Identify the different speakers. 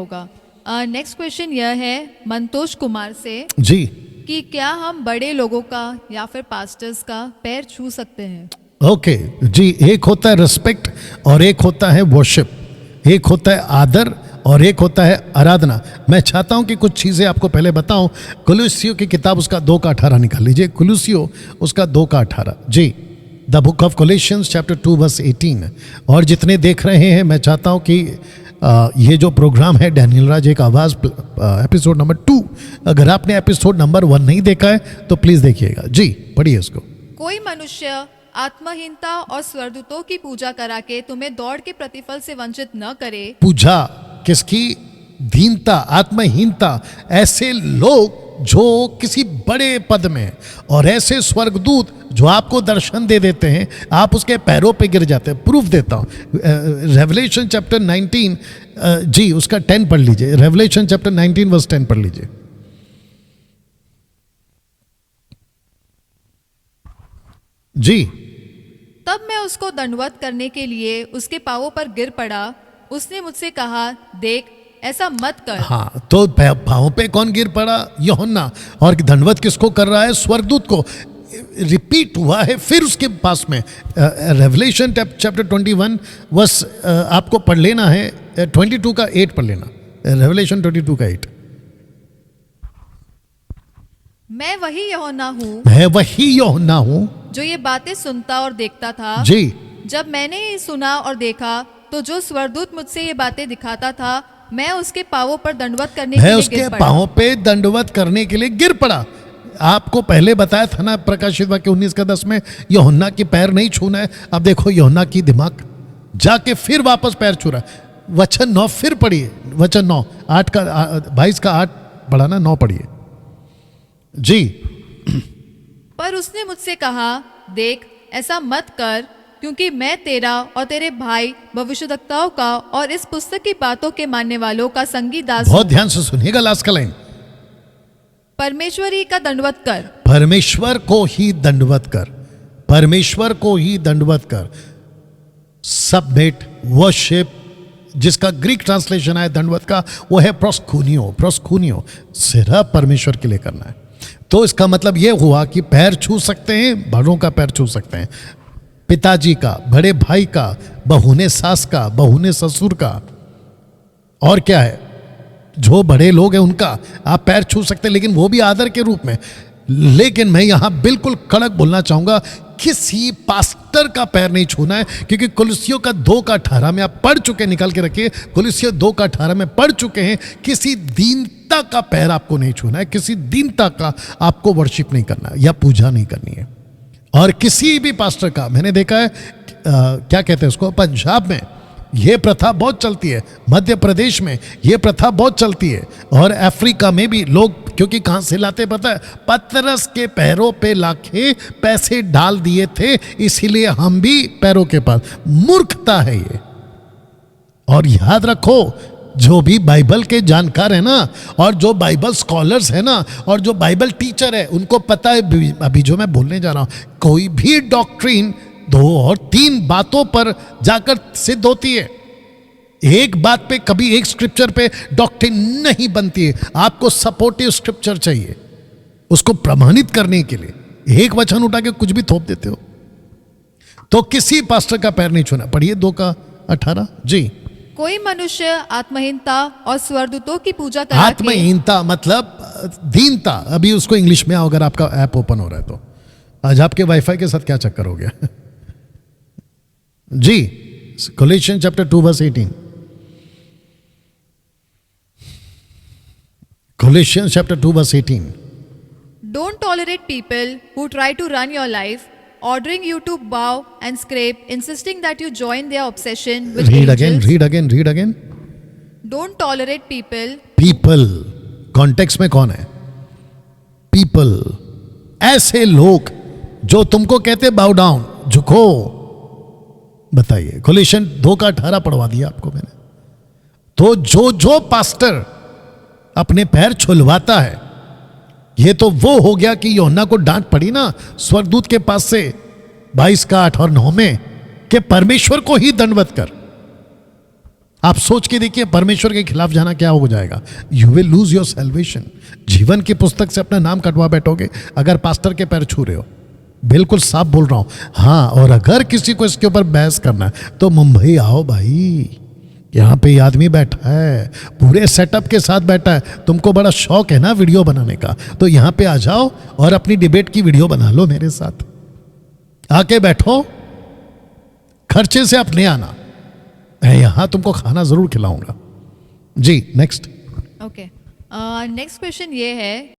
Speaker 1: होगा। Next question यह है मंतोष कुमार से
Speaker 2: जी।
Speaker 1: कि क्या हम बड़े लोगों का या फिर पास्टर्स का पैर छू सकते हैं?
Speaker 2: ओके जी, एक होता है रिस्पेक्ट और एक होता है वर्शिप, एक होता है आदर और एक होता है आराधना। मैं चाहता हूं कि कुछ चीज़ें आपको पहले बताऊं। कुलुस्सियों की किताब उसका 2:18 निकाल लीजिए। कुलुस्सियों उसका 2:18 जी, the book of Colossians chapter 2 verse 18। और जितने देख रहे हैं, मैं चाहता हूं कि ये जो प्रोग्राम है डैनियल राज एक आवाज़ एपिसोड नंबर 2, अगर आपने एपिसोड नंबर 1 नहीं देखा है तो प्लीज़ देखिएगा जी, पढ़िए इसको।
Speaker 1: कोई मनुष्य आत्महीनता और स्वर्गदूतों की पूजा करा के तुम्हें दौड़ के प्रतिफल से वंचित न करे।
Speaker 2: पूजा किसकी? दीनता, आत्महीनता। ऐसे लोग जो किसी बड़े पद में हैं और ऐसे स्वर्गदूत जो आपको दर्शन दे देते हैं, आप उसके पैरों पे गिर जाते हैं। प्रूफ देता हूँ, रेवलेशन चैप्टर 19 जी उसका 10 पढ़ लीजिए। रेवलेशन चैप्टर 19 वर्स 10 पढ़ लीजिए जी।
Speaker 1: तब मैं उसको दंडवत करने के लिए उसके पांवों पर गिर पड़ा। उसने मुझसे कहा, देख ऐसा मत कर।
Speaker 2: हाँ, तो पांवों पे कौन गिर पड़ा? यूहन्ना। और दंडवत किसको कर रहा है? स्वर्गदूत को। रिपीट हुआ है फिर उसके पास में। रेवलेशन चैप्टर 21 वर्स आपको पढ़ लेना है, 22 का 8 पढ़ लेना। रेवलेशन 22 का 8।
Speaker 1: मैं वही यूहन्ना हूँ,
Speaker 2: मैं वही यूहन्ना हूँ
Speaker 1: जो ये बातें सुनता और देखता था।
Speaker 2: जी।
Speaker 1: जब मैंने ये सुना और देखा तो जो स्वर्गदूत मुझसे ये बातें दिखाता था, मैं उसके पांवों पर दंडवत करने के
Speaker 2: मैं
Speaker 1: लिए
Speaker 2: उसके
Speaker 1: गिर पड़ा।
Speaker 2: पांवों पे दंडवत करने के लिए गिर पड़ा। आपको पहले बताया था ना प्रकाशित वाक्य 19 का 10 में, यूहन्ना की पैर नहीं छूना है। अब देखो यूहन्ना की दिमाग जाके फिर वापस पैर छू रहा है। वचन 9 फिर पढ़िए, वचन 9 8 का 22 का 8 पढ़ा ना, 9 पढ़िए जी।
Speaker 1: पर उसने मुझसे कहा, देख ऐसा मत कर, क्योंकि मैं तेरा और तेरे भाई भविष्यद्वक्ताओं का और इस पुस्तक की बातों के मानने वालों का संगी दास हूं।
Speaker 2: बहुत ध्यान से सुनिएगा लास्ट का लाइन।
Speaker 1: परमेश्वरी का दंडवत कर।
Speaker 2: परमेश्वर को ही दंडवत कर, परमेश्वर को ही दंडवत कर। सबमिट, वर्शिप, जिसका ग्रीक ट्रांसलेशन है दंडवत का, वो है प्रोस्कुनियो। प्रोस्कुनियो सिर्फ परमेश्वर के लिए करना है। तो इसका मतलब यह हुआ कि पैर छू सकते हैं, बड़ों का पैर छू सकते हैं, पिताजी का, बड़े भाई का, बहू ने सास का, बहू ने ससुर का, और क्या है, जो बड़े लोग हैं उनका आप पैर छू सकते हैं, लेकिन वो भी आदर के रूप में। लेकिन मैं यहां बिल्कुल कड़क बोलना चाहूंगा, किसी पास्टर का पैर नहीं छूना है, क्योंकि कुलुस्सियों का 2:18 में आप पढ़ चुके, निकाल के रखिए, कुलुस्सियों 2:18 में पढ़ चुके हैं, किसी दीनता का पैर आपको नहीं छूना है, किसी दीनता का आपको वर्शिप नहीं करना है या पूजा नहीं करनी है। और किसी भी पास्टर का, मैंने देखा है क्या कहते हैं उसको, पंजाब में ये प्रथा बहुत चलती है, मध्य प्रदेश में ये प्रथा बहुत चलती है, और अफ्रीका में भी लोग, क्योंकि कहां से लाते पता है? पतरस के पैरों पे लाके पैसे डाल दिए थे, इसीलिए हम भी पैरों के पास। मूर्खता है ये। और याद रखो, जो भी बाइबल के जानकार है ना, और जो बाइबल स्कॉलर्स है ना, और जो बाइबल टीचर है, उनको पता है अभी जो मैं बोलने जा रहा हूं, कोई भी डॉक्ट्रिन 2 और 3 बातों पर जाकर सिद्ध होती है। एक बात पे, कभी एक स्क्रिप्चर पे डॉक्ट्रिन नहीं बनती है। आपको सपोर्टिव स्क्रिप्चर चाहिए उसको प्रमाणित करने के लिए। एक वचन उठा के कुछ भी थोप देते हो। तो किसी पास्टर का पैर नहीं छूना। पढ़िए 2:18 जी।
Speaker 1: कोई मनुष्य आत्महीनता और स्वर्गदूतों की पूजा करा के,
Speaker 2: आत्महीनता मतलब दीनता। अभी उसको इंग्लिश में आओ, अगर आपका ऐप ओपन हो रहा है तो। आज आपके वाईफाई के साथ क्या चक्कर हो गया जी। Colossians chapter 2 verse 18। Colossians chapter 2 verse 18।
Speaker 1: Don't tolerate people who try to run your life, ordering you to bow and scrape, insisting that you join their obsession with
Speaker 2: Read
Speaker 1: angels.
Speaker 2: again, read again, read again.
Speaker 1: Don't tolerate people.
Speaker 2: People, context में कौन है? People, ऐसे लोग जो तुमको कहते बाउ down, झुको। बताइए, कोलेशियन 2:18 पढ़वा दिया आपको मैंने। तो जो पास्टर अपने पैर छुलवाता है, ये तो वो हो गया कि यूहन्ना को डांट पड़ी ना स्वर्गदूत के पास से 22 का 8 और 9 में, कि परमेश्वर को ही दंडवत कर। आप सोच के देखिए, परमेश्वर के खिलाफ जाना क्या हो जाएगा? You will lose your salvation. जीवन की पुस्तक से अपना नाम कटवा बैठोगे अगर पास्टर के पैर छू रहे हो। बिल्कुल साफ बोल रहा हूं। हाँ, और अगर किसी को इसके ऊपर बहस करना है तो मुंबई आओ भाई, यहाँ पे ये आदमी बैठा है, पूरे सेटअप के साथ बैठा है। तुमको बड़ा शौक है ना वीडियो बनाने का, तो यहाँ पे आ जाओ और अपनी डिबेट की वीडियो बना लो मेरे साथ। आके बैठो, खर्चे से अपने आना, मैं यहाँ तुमको खाना जरूर खिलाऊंगा। जी नेक्स्ट।
Speaker 1: ओके, नेक्स्ट क्वेश्चन ये है